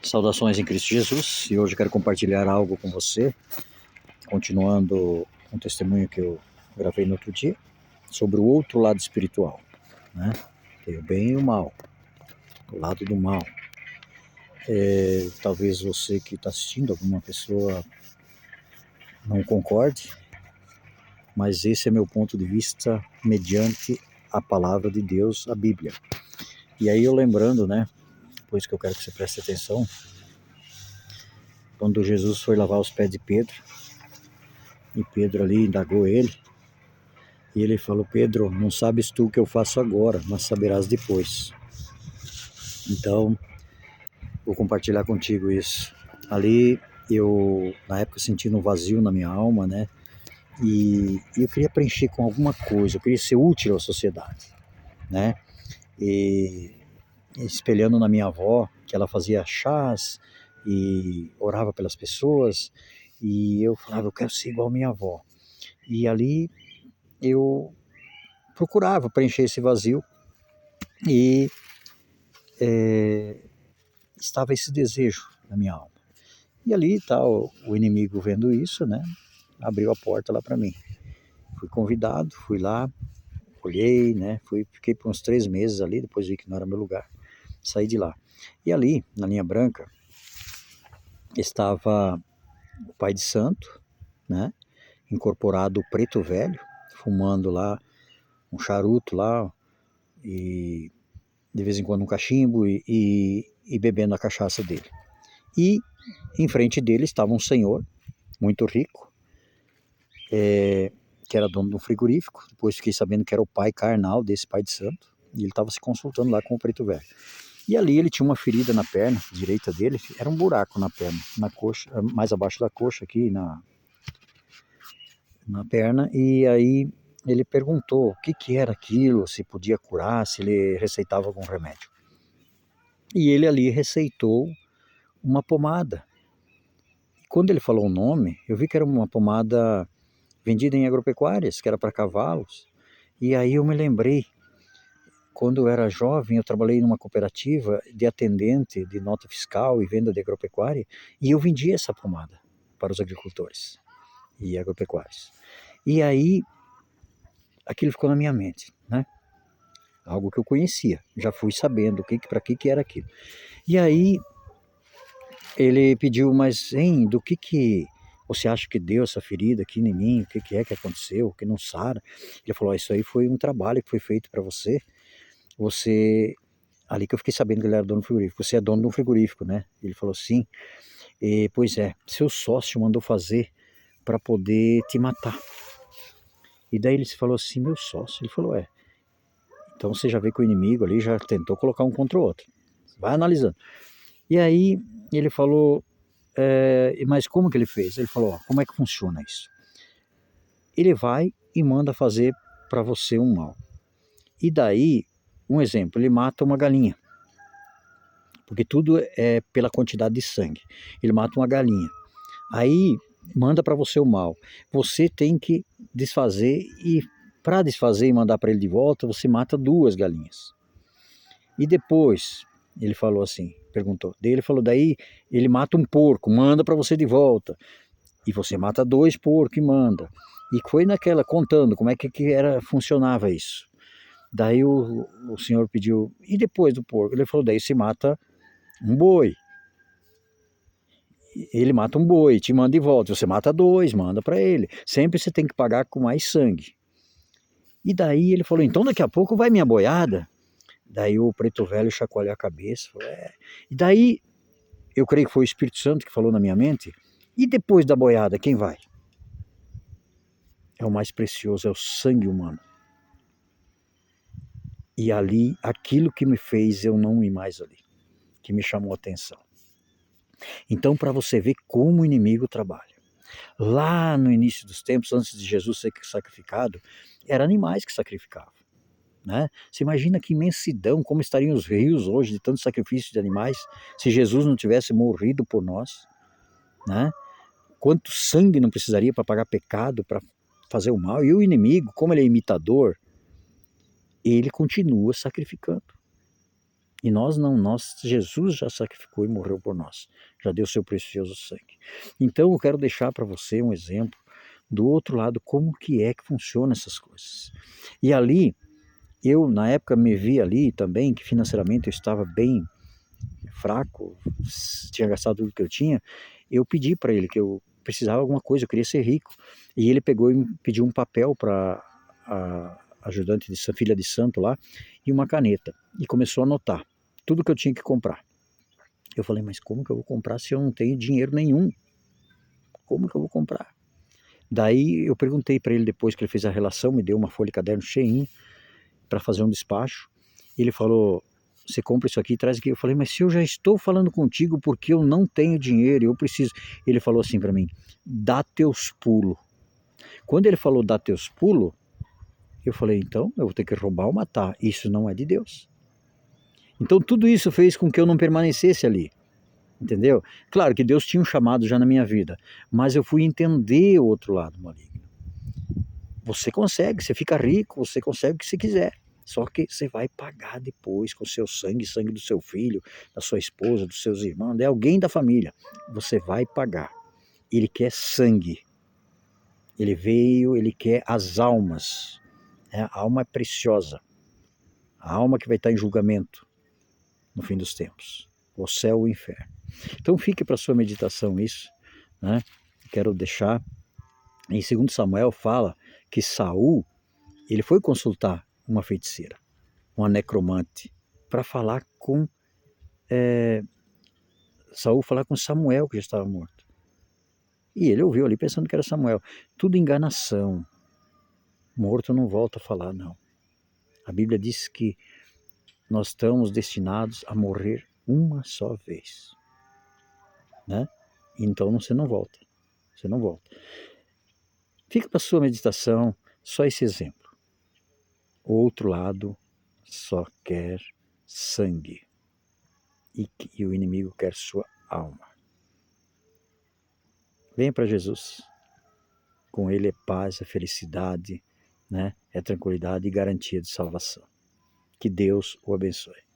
Saudações em Cristo Jesus, e hoje eu quero compartilhar algo com você, continuando um testemunho que eu gravei no outro dia, sobre o outro lado espiritual, né? Tem o bem e o mal, o lado do mal. Talvez você que está assistindo, alguma pessoa não concorde, mas esse é meu ponto de vista mediante a palavra de Deus, a Bíblia. E aí eu lembrando, né, por isso que eu quero que você preste atenção, quando Jesus foi lavar os pés de Pedro, e Pedro ali indagou ele, e ele falou: Pedro, não sabes tu o que eu faço agora, mas saberás depois. Então, vou compartilhar contigo isso. Ali, eu, na época, sentindo um vazio na minha alma, né? E eu queria preencher com alguma coisa, eu queria ser útil à sociedade, né? E espelhando na minha avó, que ela fazia chás e orava pelas pessoas, e eu falava: eu quero ser igual a minha avó. E ali eu procurava preencher esse vazio e estava esse desejo na minha alma. E ali tá o inimigo vendo isso, né? Abriu a porta lá para mim. Fui convidado, fui lá, olhei, né? Fiquei por uns 3 meses ali, depois vi que não era meu lugar. Saí de lá. E ali, na linha branca, estava o pai de santo, né? Incorporado o preto velho, fumando lá um charuto lá, e de vez em quando um cachimbo e bebendo a cachaça dele. E em frente dele estava um senhor muito rico, que era dono de um frigorífico. Depois fiquei sabendo que era o pai carnal desse pai de santo, e ele estava se consultando lá com o preto velho. E ali ele tinha uma ferida na perna direita dele, era um buraco na perna, na coxa, mais abaixo da coxa aqui na perna, e aí ele perguntou o que era aquilo, se podia curar, se ele receitava algum remédio. E ele ali receitou uma pomada. E quando ele falou o nome, eu vi que era uma pomada vendida em agropecuárias, que era para cavalos. E aí eu me lembrei, quando eu era jovem, eu trabalhei numa cooperativa de atendente de nota fiscal e venda de agropecuária, e eu vendia essa pomada para os agricultores e agropecuários. E aí aquilo ficou na minha mente, né? Algo que eu conhecia, já fui sabendo para que era aquilo. E aí ele pediu: mas hein, do que você acha que deu essa ferida aqui em mim? O que é que aconteceu? Que não sara? Ele falou: isso aí foi um trabalho que foi feito para você. Você, ali que eu fiquei sabendo que ele era dono do frigorífico. Você é dono de um frigorífico, né? Ele falou: sim. Pois é, seu sócio mandou fazer para poder te matar. E daí ele falou assim: meu sócio? Ele falou: é. Então você já vê que o inimigo ali já tentou colocar um contra o outro. Vai analisando. E aí ele falou: mas como que ele fez? Ele falou: ó, como é que funciona isso? Ele vai e manda fazer para você um mal. E daí, um exemplo, ele mata uma galinha, porque tudo é pela quantidade de sangue. Ele mata uma galinha. Aí manda para você o mal. Você tem que desfazer, e para desfazer e mandar para ele de volta, você mata 2 galinhas. E depois, ele falou assim, perguntou. Daí ele falou: daí ele mata um porco, manda para você de volta. E você mata 2 porcos e manda. E foi naquela, contando como é que funcionava isso. Daí o senhor pediu: e depois do porco? Ele falou: daí se mata um boi. Ele mata um boi, te manda de volta. Você mata 2, manda para ele. Sempre você tem que pagar com mais sangue. E daí ele falou: então daqui a pouco vai minha boiada. Daí o preto velho chacoalhou a cabeça. Falou: E daí, eu creio que foi o Espírito Santo que falou na minha mente: e depois da boiada, quem vai? É o mais precioso, é o sangue humano. E ali, aquilo que me fez eu não ir mais ali, que me chamou a atenção. Então, para você ver como o inimigo trabalha. Lá no início dos tempos, antes de Jesus ser sacrificado, eram animais que sacrificavam. Né? Você imagina que imensidão, como estariam os rios hoje de tanto sacrifício de animais, se Jesus não tivesse morrido por nós, né? Quanto sangue não precisaria para pagar pecado, para fazer o mal? E o inimigo, como ele é imitador, ele continua sacrificando. E nós não, Jesus já sacrificou e morreu por nós, já deu seu precioso sangue. Então eu quero deixar para você um exemplo do outro lado, como que é que funciona essas coisas. E ali, eu na época me vi ali também, que financeiramente eu estava bem fraco, tinha gastado tudo que eu tinha, eu pedi para ele que eu precisava de alguma coisa, eu queria ser rico. E ele pegou e me pediu um papel para a ajudante de filha de santo lá, e uma caneta, e começou a anotar tudo que eu tinha que comprar. Eu falei, mas como que eu vou comprar se eu não tenho dinheiro nenhum? Como que eu vou comprar? Daí eu perguntei para ele depois que ele fez a relação, me deu uma folha de caderno cheinha para fazer um despacho. Ele falou, você compra isso aqui e traz aqui. Eu falei, mas se eu já estou falando contigo porque eu não tenho dinheiro, eu preciso. Ele falou assim para mim, dá teus pulos. Quando ele falou dá teus pulos, eu falei, então eu vou ter que roubar ou matar. Isso não é de Deus. Então tudo isso fez com que eu não permanecesse ali. Entendeu? Claro que Deus tinha um chamado já na minha vida, mas eu fui entender o outro lado maligno. Você consegue, você fica rico, você consegue o que você quiser. Só que você vai pagar depois com o seu sangue, sangue do seu filho, da sua esposa, dos seus irmãos, de alguém da família. Você vai pagar. Ele quer sangue. Ele veio, ele quer as almas. A alma é preciosa. A alma que vai estar em julgamento no fim dos tempos. O céu e o inferno. Então fique para sua meditação isso, né? Quero deixar. Em 2 Samuel fala que Saul, ele foi consultar uma feiticeira, uma necromante, para falar com Saul, falar com Samuel, que já estava morto. E ele ouviu ali pensando que era Samuel. Tudo enganação. Morto não volta a falar, não. A Bíblia diz que nós estamos destinados a morrer uma só vez, né? Então você não volta. Você não volta. Fica para sua meditação só esse exemplo. O outro lado só quer sangue. E o inimigo quer sua alma. Venha para Jesus. Com ele é paz, é felicidade, né? É tranquilidade e garantia de salvação. Que Deus o abençoe.